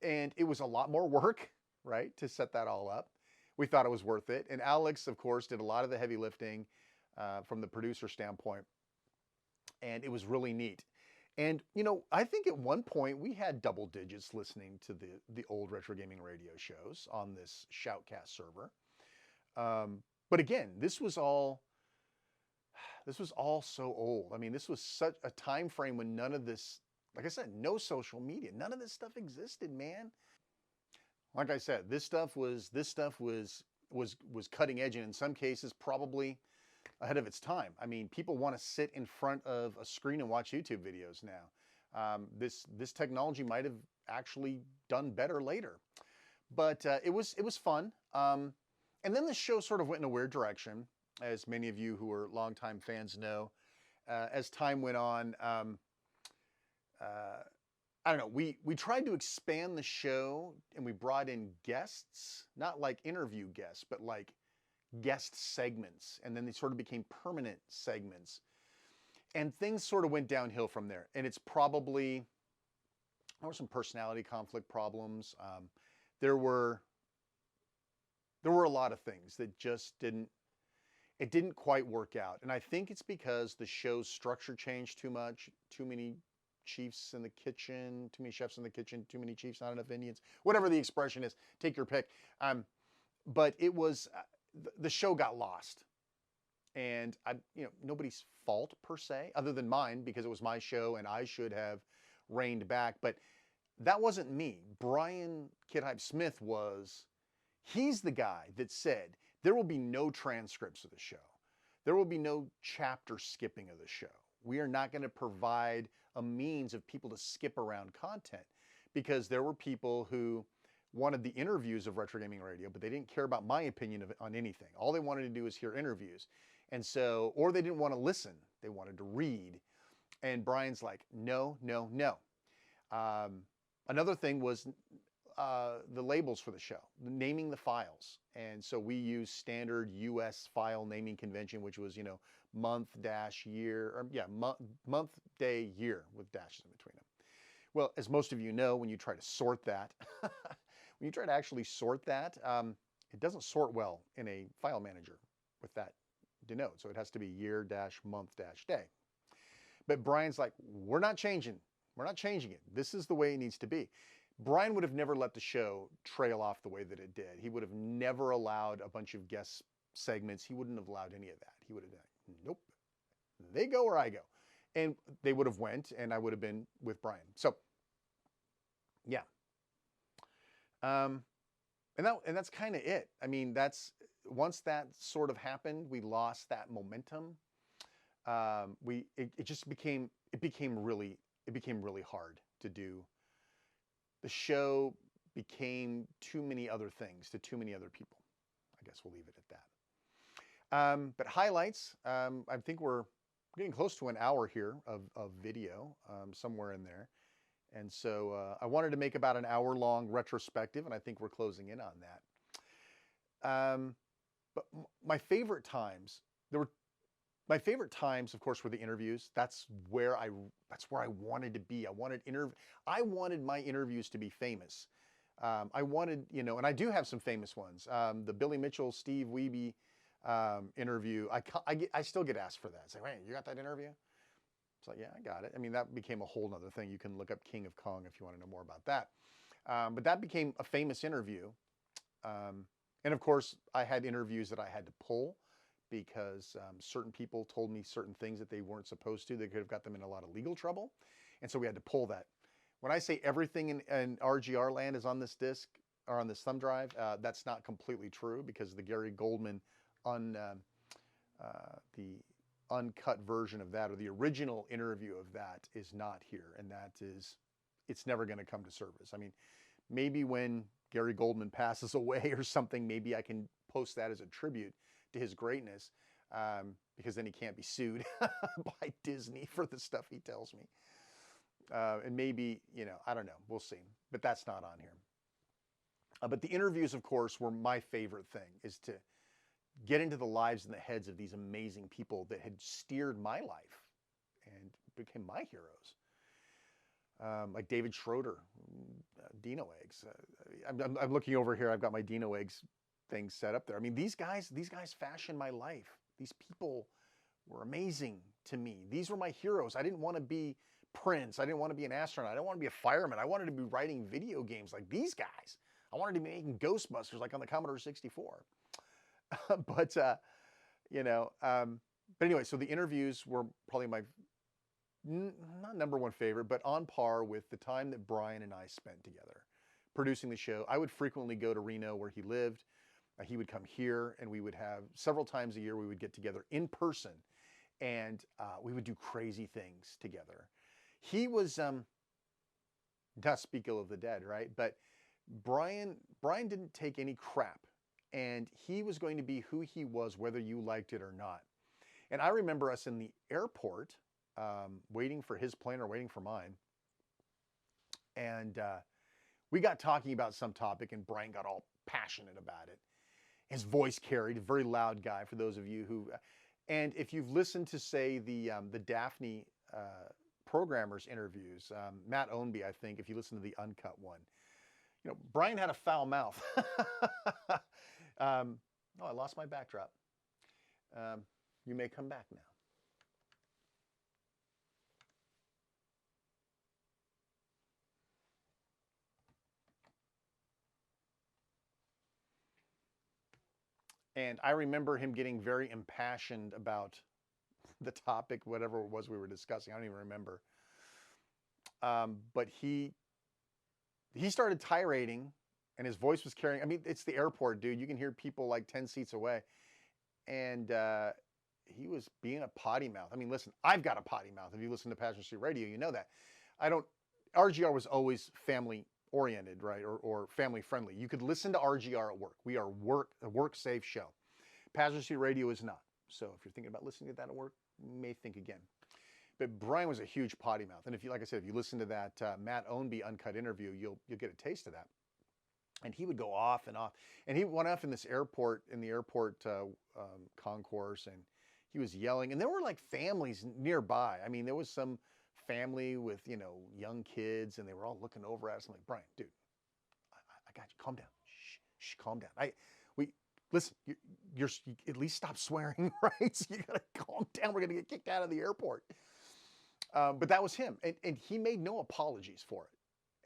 Speaker 1: and it was a lot more work, right, to set that all up. We thought it was worth it. And Alex, of course, did a lot of the heavy lifting from the producer standpoint, and it was really neat. And, you know, I think at one point we had double digits listening to the old RetroGaming Radio shows on this Shoutcast server. But again, this was all so old. I mean, this was such a time frame when none of this, like I said, no social media, none of this stuff existed, man. Like I said, this stuff was cutting edge, and in some cases probably ahead of its time. I mean, people want to sit in front of a screen and watch YouTube videos now. This technology might have actually done better later, but it was fun. And then the show sort of went in a weird direction, as many of you who are longtime fans know. As time went on, I don't know, we tried to expand the show, and we brought in guests, not like interview guests, but like guest segments. And then they sort of became permanent segments. And things sort of went downhill from there. And it's probably, there were some personality conflict problems. There were a lot of things that just didn't quite work out. And I think it's because the show's structure changed too much, too many chiefs in the kitchen, too many chefs in the kitchen, too many chiefs, not enough Indians, whatever the expression is, take your pick. But it was, the show got lost. And nobody's fault per se, other than mine, because it was my show and I should have reined back. But that wasn't me. Brian Kid Hype Smith he's the guy that said, there will be no transcripts of the show. There will be no chapter skipping of the show. We are not going to provide a means of people to skip around content, because there were people who wanted the interviews of RetroGaming Radio, but they didn't care about my opinion on anything. All they wanted to do is hear interviews. And so, or they didn't want to listen. They wanted to read. And Brian's like, no, no, no. Another thing was the labels for the show, naming the files. And so we used standard US file naming convention, which was, month, year, or month, day, year with dashes in between them. Well, as most of you know, when you try to sort that, when you try to actually sort that, it doesn't sort well in a file manager with that denote. So it has to be year-month-day. But Brian's like, we're not changing. We're not changing it. This is the way it needs to be. Brian would have never let the show trail off the way that it did. He would have never allowed a bunch of guest segments. He wouldn't have allowed any of that. He would have done, nope, they go where I go. And they would have went, and I would have been with Brian. So, yeah. And that's kind of it. I mean, once that sort of happened, we lost that momentum. It became really hard to do. The show became too many other things to too many other people. I guess we'll leave it at that. But highlights, I think we're getting close to an hour here of video, somewhere in there. And so I wanted to make about an hour-long retrospective, and I think we're closing in on that. But my favorite times, of course, were the interviews. That's where I wanted to be. I wanted my interviews to be famous. I wanted, and I do have some famous ones. The Billy Mitchell, Steve Wiebe interview. I still get asked for that. Say, "Hey, you got that interview?" It's like, yeah, I got it. I mean, that became a whole nother thing. You can look up King of Kong if you want to know more about that. But that became a famous interview. And of course, I had interviews that I had to pull because certain people told me certain things that they weren't supposed to. They could have got them in a lot of legal trouble. And so we had to pull that. When I say everything in RGR land is on this disc or on this thumb drive, that's not completely true, because the Gary Goldman the uncut version of that, or the original interview of that, is not here. And it's never going to come to service. I mean, maybe when Gary Goldman passes away or something, maybe I can post that as a tribute to his greatness, because then he can't be sued by Disney for the stuff he tells me. And maybe, I don't know, we'll see, but that's not on here. But the interviews, of course, were my favorite thing, is to get into the lives and the heads of these amazing people that had steered my life and became my heroes. Like David Schroeder, Dino Eggs. I'm looking over here. I've got my Dino Eggs thing set up there. I mean, these guys fashioned my life. These people were amazing to me. These were my heroes. I didn't want to be Prince. I didn't want to be an astronaut. I didn't want to be a fireman. I wanted to be writing video games like these guys. I wanted to be making Ghostbusters like on the Commodore 64. But anyway, so the interviews were probably my, not number one favorite, but on par with the time that Brian and I spent together producing the show. I would frequently go to Reno, where he lived. He would come here, and we would have, several times a year, we would get together in person, and we would do crazy things together. He was, not speak ill of the dead, right? But Brian didn't take any crap, and he was going to be who he was, whether you liked it or not. And I remember us in the airport, waiting for his plane or waiting for mine, and we got talking about some topic, and Brian got all passionate about it. His voice carried, a very loud guy, for those of you who, and if you've listened to, say, the Daphne programmers interviews, Matt Ownby, I think, if you listen to the uncut one, Brian had a foul mouth. Oh, I lost my backdrop. You may come back now. And I remember him getting very impassioned about the topic, whatever it was we were discussing. I don't even remember. But he started tirading, and his voice was carrying. I mean, it's the airport, dude. You can hear people like 10 seats away. And he was being a potty mouth. I mean, listen, I've got a potty mouth. If you listen to Passion Street Radio, you know that. RGR was always family oriented, right? Or family friendly. You could listen to RGR at work. We are a work safe show. Passion Street Radio is not. So if you're thinking about listening to that at work, you may think again. But Brian was a huge potty mouth. And if you, like I said, if you listen to that Matt Ownby uncut interview, you'll get a taste of that. And he would go off and off. And he went off in the airport concourse, and he was yelling. And there were like families nearby. I mean, there was some family with, young kids, and they were all looking over at us. I'm like, Brian, dude, I got you. Calm down. Shh, calm down. Listen, you're at least stop swearing, right? So you gotta calm down. We're gonna get kicked out of the airport. But that was him, and he made no apologies for it.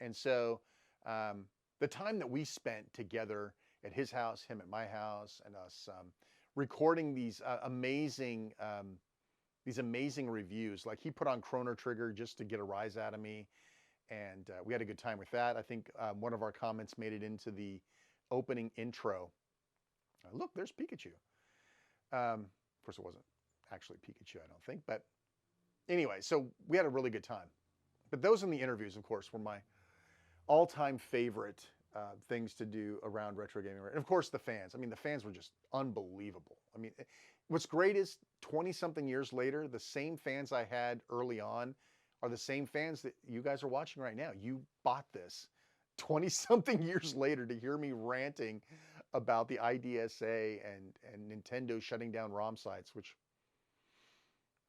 Speaker 1: And so the time that we spent together at his house, him at my house, and us recording these amazing reviews, like he put on Chrono Trigger just to get a rise out of me, and we had a good time with that. I think one of our comments made it into the opening intro. Look, there's Pikachu. Of course, it wasn't actually Pikachu, I don't think, but anyway, so we had a really good time. But those in the interviews, of course, were my all-time favorite things to do around Retro Gaming. And of course, the fans. I mean, the fans were just unbelievable. I mean, what's great is 20-something years later, the same fans I had early on are the same fans that you guys are watching right now. You bought this 20-something years later to hear me ranting about the IDSA and Nintendo shutting down ROM sites, which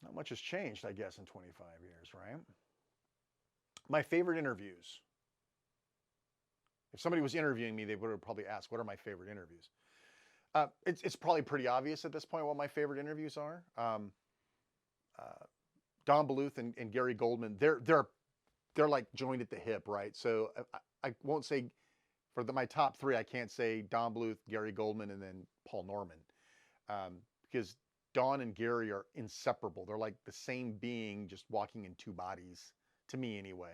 Speaker 1: not much has changed, I guess, in 25 years, right? My favorite interviews. If somebody was interviewing me, they would have probably asked, what are my favorite interviews? It's probably pretty obvious at this point what my favorite interviews are. Don Bluth and Gary Goldman, they're like joined at the hip, right? So I won't say, for my top three, I can't say Don Bluth, Gary Goldman, and then Paul Norman. Because Don and Gary are inseparable. They're like the same being, just walking in two bodies, to me anyway.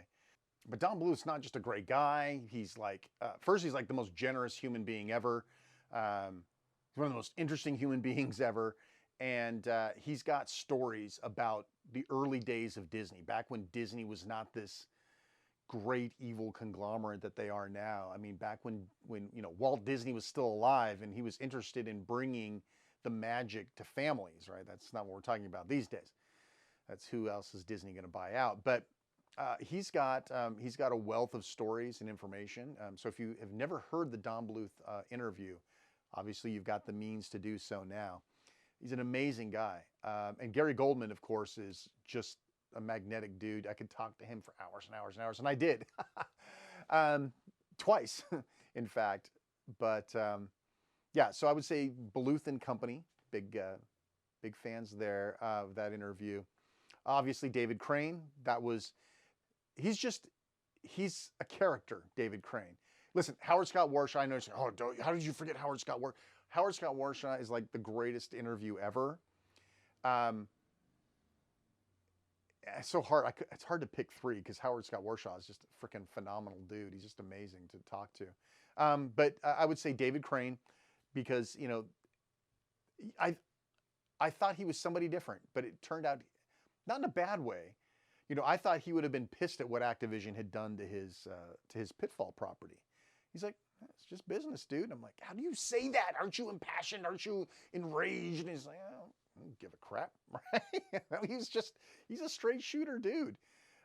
Speaker 1: But Don Bluth's not just a great guy. He's like, first, he's like the most generous human being ever. He's one of the most interesting human beings ever. And he's got stories about the early days of Disney, back when Disney was not this great evil conglomerate that they are now. I mean, back when Walt Disney was still alive and he was interested in bringing the magic to families, right? That's not what we're talking about these days. That's who else is Disney going to buy out? But he's got a wealth of stories and information. So if you have never heard the Don Bluth interview, obviously you've got the means to do so now. He's an amazing guy. And Gary Goldman, of course, is just a magnetic dude. I could talk to him for hours and hours and hours, and I did. Twice, in fact. But yeah, so I would say Bluth and Company, big fans there of that interview. Obviously, David Crane, he's a character, David Crane. Listen, Howard Scott Warshaw, I know, how did you forget Howard Scott Warshaw? Howard Scott Warshaw is like the greatest interview ever. It's so hard. It's hard to pick three because Howard Scott Warshaw is just a freaking phenomenal dude. He's just amazing to talk to. But I would say David Crane because, I thought he was somebody different, but it turned out not in a bad way. I thought he would have been pissed at what Activision had done to his Pitfall property. He's like, it's just business, dude. I'm like, how do you say that? Aren't you impassioned? Aren't you enraged? And he's like, I don't give a crap, right? He's a straight shooter dude.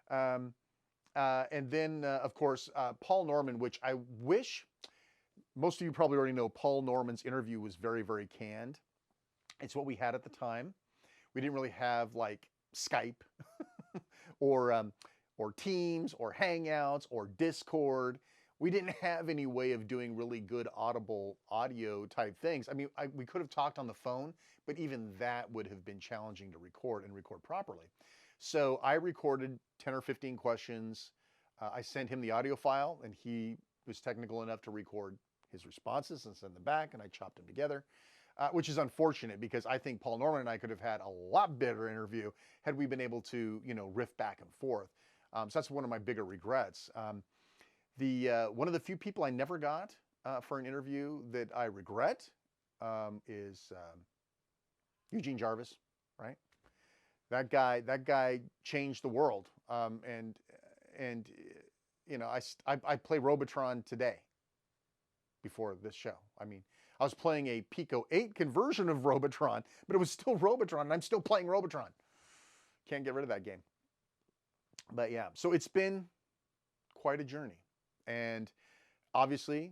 Speaker 1: And then, of course, Paul Norman, which I wish most of you probably already know. Paul Norman's interview was very, very canned. It's what we had at the time. We didn't really have like Skype or Teams or Hangouts or Discord. We didn't have any way of doing really good audible audio type things. I mean, we could have talked on the phone, but even that would have been challenging to record and record properly. So I recorded 10 or 15 questions. I sent him the audio file, and he was technical enough to record his responses and send them back, and I chopped them together, which is unfortunate because I think Paul Norman and I could have had a lot better interview had we been able to, riff back and forth. So that's one of my bigger regrets. One of the few people I never got for an interview that I regret is Eugene Jarvis, right? That guy changed the world. I play Robotron today before this show. I mean, I was playing a Pico 8 conversion of Robotron, but it was still Robotron, and I'm still playing Robotron. Can't get rid of that game. But yeah, so it's been quite a journey. And obviously,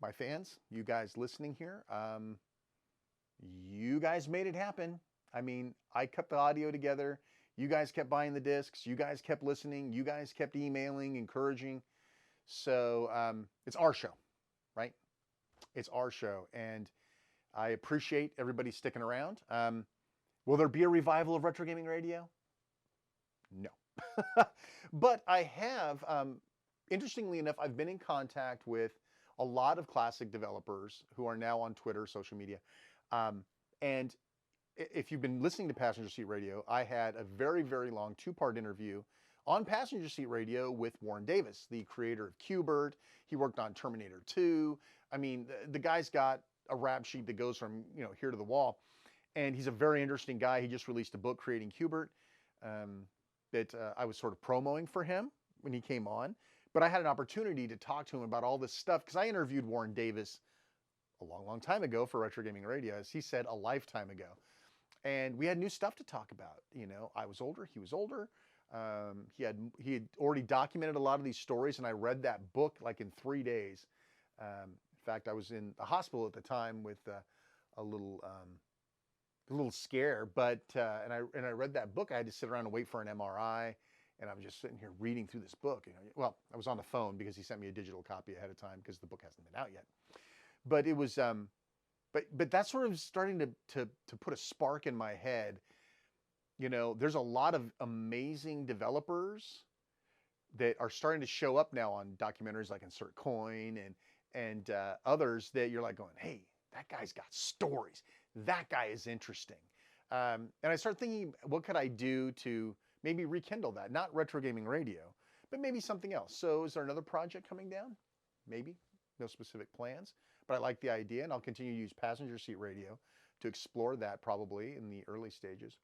Speaker 1: my fans, you guys listening here, you guys made it happen. I mean, I cut the audio together. You guys kept buying the discs. You guys kept listening. You guys kept emailing, encouraging. So it's our show. right? It's our show, and I appreciate everybody sticking around. Will there be a revival of Retro Gaming Radio? No. But I have, interestingly enough, I've been in contact with a lot of classic developers who are now on Twitter, social media. And if you've been listening to Passenger Seat Radio, I had a very, very long 2-part interview on Passenger Seat Radio with Warren Davis, the creator of Qbert. He worked on Terminator 2. I mean, the guy's got a rap sheet that goes from, you know, here to the wall. And he's a very interesting guy. He just released a book, Creating Qbert, that I was sort of promoting for him when he came on. But I had an opportunity to talk to him about all this stuff because I interviewed Warren Davis a long, long time ago for Retro Gaming Radio, as he said, a lifetime ago. And we had new stuff to talk about. You know, I was older, he was older. He had already documented a lot of these stories, and I read that book like in 3 days. In fact, I was in the hospital at the time with a little scare, but and I read that book. I had to sit around and wait for an MRI, and I'm just sitting here reading through this book. You know, well, I was on the phone because he sent me a digital copy ahead of time because the book hasn't been out yet. But it was, but that's sort of starting to put a spark in my head. You know, there's a lot of amazing developers that are starting to show up now on documentaries like Insert Coin and others that you're like going, hey, that guy's got stories. That guy is interesting. And I started thinking, what could I do to maybe rekindle that? Not Retro Gaming Radio, but maybe something else. So is there another project coming down? Maybe. No specific plans. But I like the idea, and I'll continue to use Passenger Seat Radio to explore that probably in the early stages.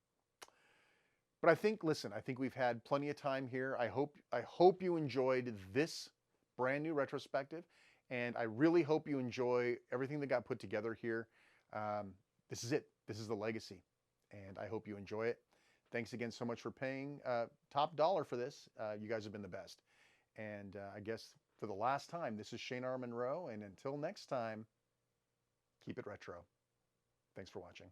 Speaker 1: But I think, listen, I think we've had plenty of time here. I hope you enjoyed this brand new retrospective, and I really hope you enjoy everything that got put together here. This is it. This is the legacy, and I hope you enjoy it. Thanks again so much for paying top dollar for this. You guys have been the best. And I guess for the last time, this is Shane R. Monroe, and until next time, keep it retro. Thanks for watching.